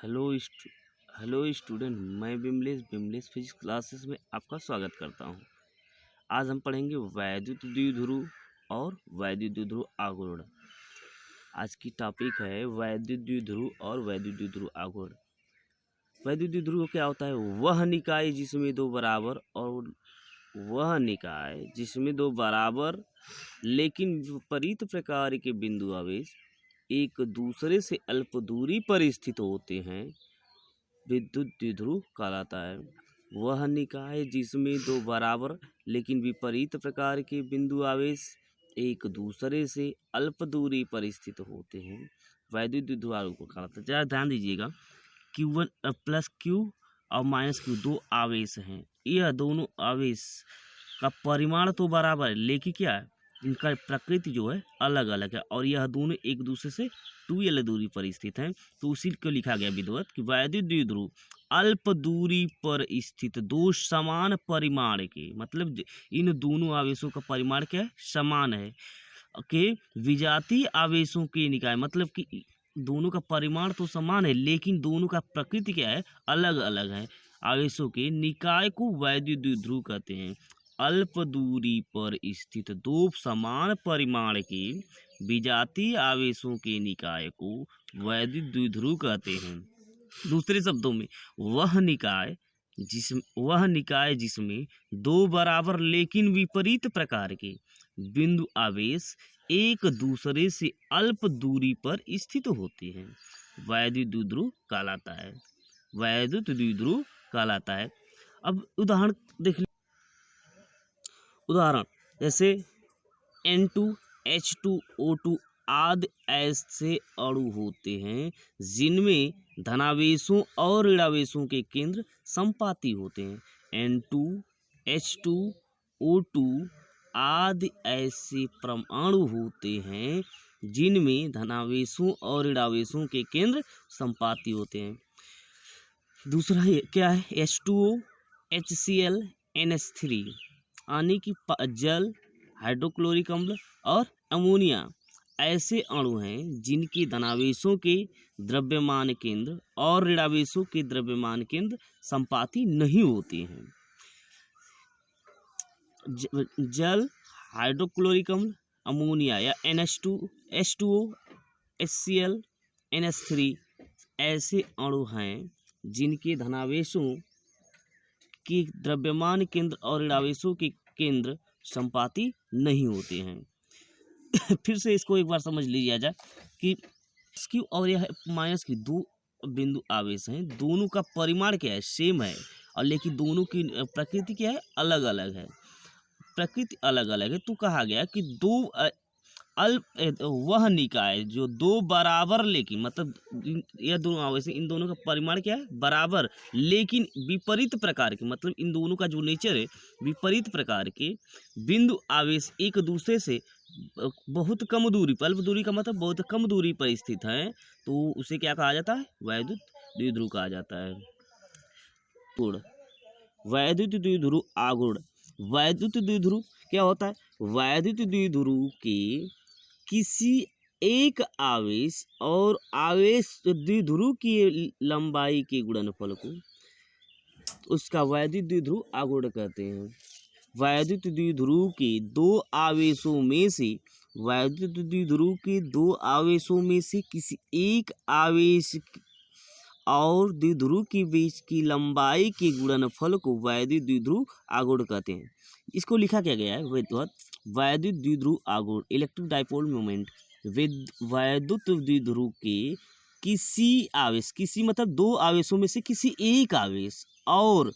Hello stew hello student, मैं Bimlesh physics classes में आपका स्वागत करता हूं। आज हम पढ़ेंगे वैद्युत द्विध्रुव और वैद्युत द्विध्रुव आघूर्ण। आज की टॉपिक है वैद्युत द्विध्रुव और वैद्युत द्विध्रुव आघूर्ण। वैद्युत द्विध्रुव क्या होता है? वह निकाय जिसमें दो बराबर लेकिन विपरीत प्रकार के बिंदु आवेश एक दूसरे से अल्प दूरी पर स्थित होते हैं, विद्युत द्विध्रुव कहलाता है। वह निकाय जिसमें दो बराबर लेकिन विपरीत प्रकार के बिंदु आवेश एक दूसरे से अल्प दूरी पर स्थित होते हैं, वैद्युत द्विध्रुव को कहलाता है। जरा ध्यान दीजिएगा, Q1 प्लस Q और माइनस Q दो आवेश हैं। यह दोनों आवेश का परिमाण तो बराबर है, लेकिन क्या है, इनका प्रकृति जो है अलग अलग है और यह दोनों एक दूसरे से 2l दूरी पर स्थित हैं। तो उसी को लिखा गया विद्युत कि वैद्युत द्विध्रुव अल्प दूरी पर स्थित दो समान परिमाण के, मतलब इन दोनों आवेशों का परिमाण क्या है? समान है, के विजातीय आवेशों के निकाय, मतलब कि दोनों का परिमाण तो समान है लेकिन दोनों का प्रकृति क्या है? अलग अलग है। आवेशों के निकाय को वैद्युत द्विध्रुव कहते हैं। अल्प दूरी पर स्थित दो समान परिमाण के विजातीय आवेशों के निकाय को वैद्युत द्विध्रुव कहते हैं। दूसरे शब्दों में, वह निकाय जिसमें दो बराबर लेकिन विपरीत प्रकार के बिंदु आवेश एक दूसरे से अल्प दूरी पर स्थित होते हैं, वैद्युत द्विध्रुव कहलाता है। अब उदाहरण देख लीजिए। उदाहरण जैसे N2H2O2 आदि ऐसे अणु होते हैं जिनमें धनावेशों और ऋणावेशों के केंद्र संपाती होते हैं। N2H2O2 आदि ऐसे परमाणु होते हैं जिनमें धनावेशों और ऋणावेशों के केंद्र संपाती होते हैं। दूसरा क्या है? H2O HCl NH3 यानी कि जल, हाइड्रोक्लोरिक अम्ल और अमोनिया ऐसे अणु हैं जिनके धनावेशों के द्रव्यमान केंद्र और ऋणावेशों के द्रव्यमान केंद्र संपाती नहीं होते हैं। जल, हाइड्रोक्लोरिक अम्ल, अमोनिया या NH2, H2O, HCl, NH3 ऐसे अणु हैं जिनके धनावेशों के द्रव्यमान केंद्र और ऋणावेशों के केंद्र संपाती नहीं होते हैं। फिर से इसको एक बार समझ लिया जाए कि Q और यह माइनस की दो बिंदु आवेश हैं, दोनों का परिमाण क्या है? सेम है, और लेकिन दोनों की प्रकृति क्या है? अलग अलग है। प्रकृति अलग अलग है तो कहा गया कि वह निकाय जो दो बराबर लेकिन, मतलब यह दोनों आवेश, इन दोनों का परिमाण क्या है? बराबर लेकिन विपरीत प्रकार के, मतलब इन दोनों का जो नेचर है विपरीत प्रकार के बिंदु आवेश एक दूसरे से बहुत कम दूरी पर, अल्प दूरी का मतलब बहुत कम दूरी पर स्थित है, तो उसे क्या कहा जाता है? वैद्युत द्विध्रुव कहा जाता है। वैद्युत द्विध्रुव आघूर्ण। वैद्युत द्विध्रुव क्या होता है? वैद्युत द्विध्रुव के किसी एक आवेश और आवेश द्विध्रुव की लंबाई के गुणनफल को उसका वैद्युत द्विध्रुव आघूर्ण कहते हैं। वैद्युत द्विध्रुव के दो आवेशों में से किसी एक आवेश और द्विध्रुव के बीच की लंबाई के गुणनफल को वैद्युत द्विध्रुव आघूर्ण कहते हैं। इसको लिखा क्या गया है? वैद्युत द्विध्रुव आघूर्ण, इलेक्ट्रिक डाइपोल मोमेंट, वैद्युत द्विध्रुव के किसी मतलब दो आवेशों में से किसी एक आवेश और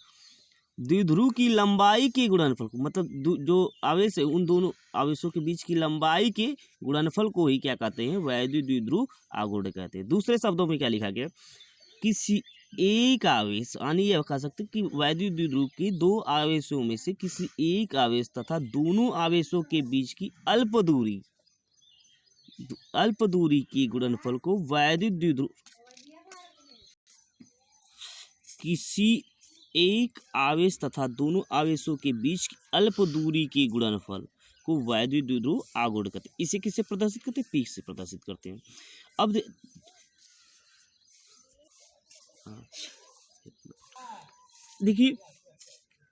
द्विध्रुव की लंबाई के गुणनफल को, मतलब जो आवेश है उन दोनों आवेशों के बीच की लंबाई के गुणनफल को ही क्या कहते हैं? वैद्युत द्विध्रुव आघूर्ण कहते हैं। दूसरे शब्दों में क्या लिखा गया? किसी एक आवेश, यानी यह कह सकते हैं कि वैद्युत द्विध्रुव की दो आवेशों में से किसी एक आवेश तथा दोनों आवेशों के बीच की अल्प दूरी की गुणनफल को वैद्युत द्विध्रुव, किसी एक आवेश तथा दोनों आवेशों के बीच की अल्प दूरी के गुणनफल को वैद्युत द्विध्रुव आघूर्ण कहते हैं। इसे किससे प्रदर्शित करते हैं? P से प्रदर्शित करते हैं। अब हाँ, देखिए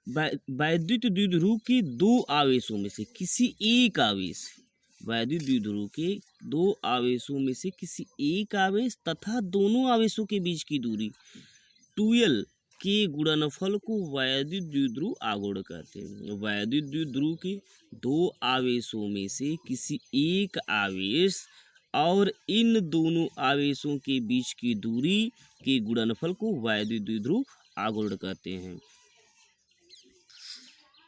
वैद्युत द्विध्रुव के दो आवेशों में से किसी एक आवेश, वैद्युत द्विध्रुव के दो आवेशों में से किसी एक आवेश तथा दोनों आवेशों के बीच की दूरी 2l के गुणनफल को वैद्युत द्विध्रुव आघूर्ण कहते हैं। वैद्युत द्विध्रुव के दो आवेशों में से किसी एक आवेश और इन दोनों आवेशों के बीच की दूरी के गुणनफल को वैद्युत द्विध्रुव आघूर्ण कहते हैं।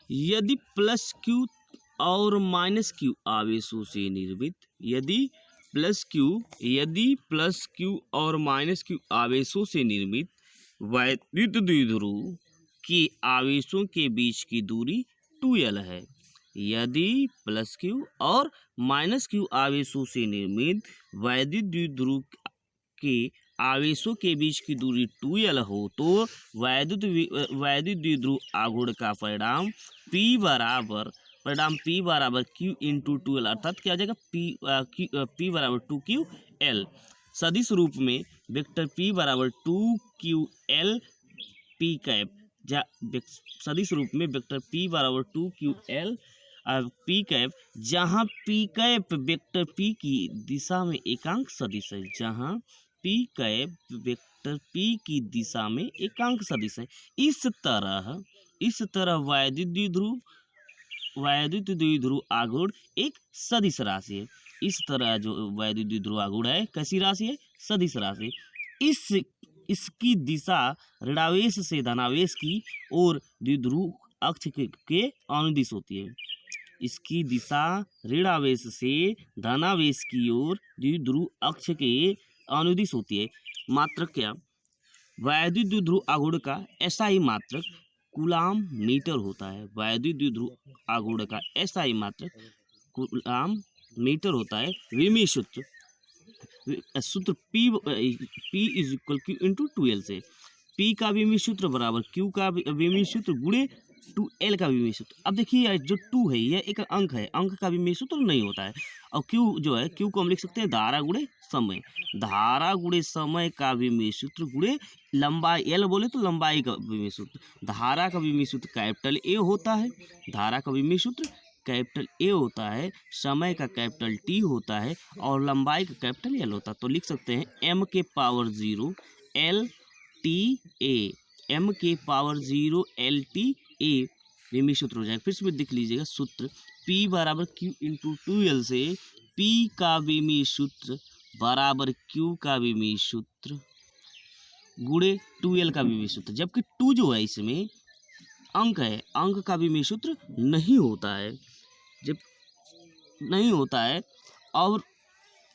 यदि प्लस q और माइनस q आवेशों से निर्मित, यदि प्लस q और माइनस q आवेशों से निर्मित वैद्युत द्विध्रुव के आवेशों के बीच की दूरी 2l है। यदि प्लस q और माइनस q आवेशों से निर्मित वैद्युत द्विध्रुव के आवेशों के बीच की दूरी 2l हो तो वैद्युत द्विध्रुव आघूर्ण का परिणाम P बराबर Q इंटू 2l, अर्थात क्या आ जाएगा P बराबर 2QL। सदिश रूप में वेक्टर P बराबर 2QL P कैप, सदिश रूप में वेक्टर P बराबर 2QL P कैप, जहाँ P कैप वेक्टर P की दिशा में एकांक सदिश है, जहाँ P कैप वेक्टर P की दिशा में एकांक सदिश है। इस तरह वैद्युत द्विध्रुव आघूर्ण एक सदिश राशि है। इस तरह जो वैद्युत द्विध्रुव आघूर्ण है कैसी राशि है? सदिश राशि। इसकी दिशा ऋणावेश से धनावेश की ओर द्विध्रुव अक्ष के अनुदिश होती है। इसकी दिशा ऋणावेश से धनावेश की ओर द्विध्रुव अक्ष के अनुदिश होती है। मात्रक क्या? वैद्युत द्विध्रुव आघूर्ण का SI मात्रक कूलाम मीटर होता है। वैद्युत द्विध्रुव आघूर्ण का SI मात्रक कूलाम मीटर होता है। विमीय सूत्र P is equal Q into 2L से P का विमीय सूत्र बराबर Q का विमीय सूत्र गुणे 2L का विमीय सूत्र। अब देखिए जो 2 है यह एक अंक है, अंक का विमीय सूत्र नहीं होता है। और Q जो है Q को हम लिख सकते हैं धारा गुणे समय, धारा गुणे समय का विमीय सूत्र गुणे लंबाई, L बोले तो लंबाई का विमीय सूत्र। धारा का विमीय सूत्र कैपिटल A होता है, धारा का विमीय सूत्र कैपिटल A होता है, समय का कैपिटल T होता है और लंबाई का कैपिटल L होता है। तो लिख सकते हैं m के पावर 0 LTA, m के पावर 0 LTA विमीय सूत्र हो जाएगा। फिर से देख लीजिएगा सूत्र P बराबर Q इंटू 2L से P का विमीय सूत्र बराबर Q का विमीय सूत्र गुणे 2L का विमीय सूत्र, जबकि 2 जो है इसमें अंक है, अंक का विमीय सूत्र नहीं होता है, जब नहीं होता है। और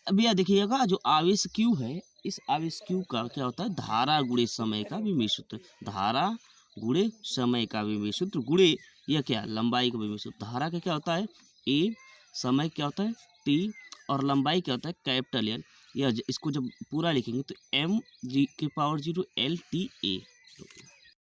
अभी यह देखिएगा जो आवेश Q है, इस आवेश Q का क्या होता है? धारा गुणे समय का विमीय सूत्र, धारा गुणे समय का विमीय सूत्र गुणे यह क्या? लंबाई का विमीय सूत्र। धारा का क्या होता है? A, समय क्या होता है? T और लंबाई क्या होता है? Capital L। यह इसको जब पूरा लिखेंगे तो m के पावर 0 LTA।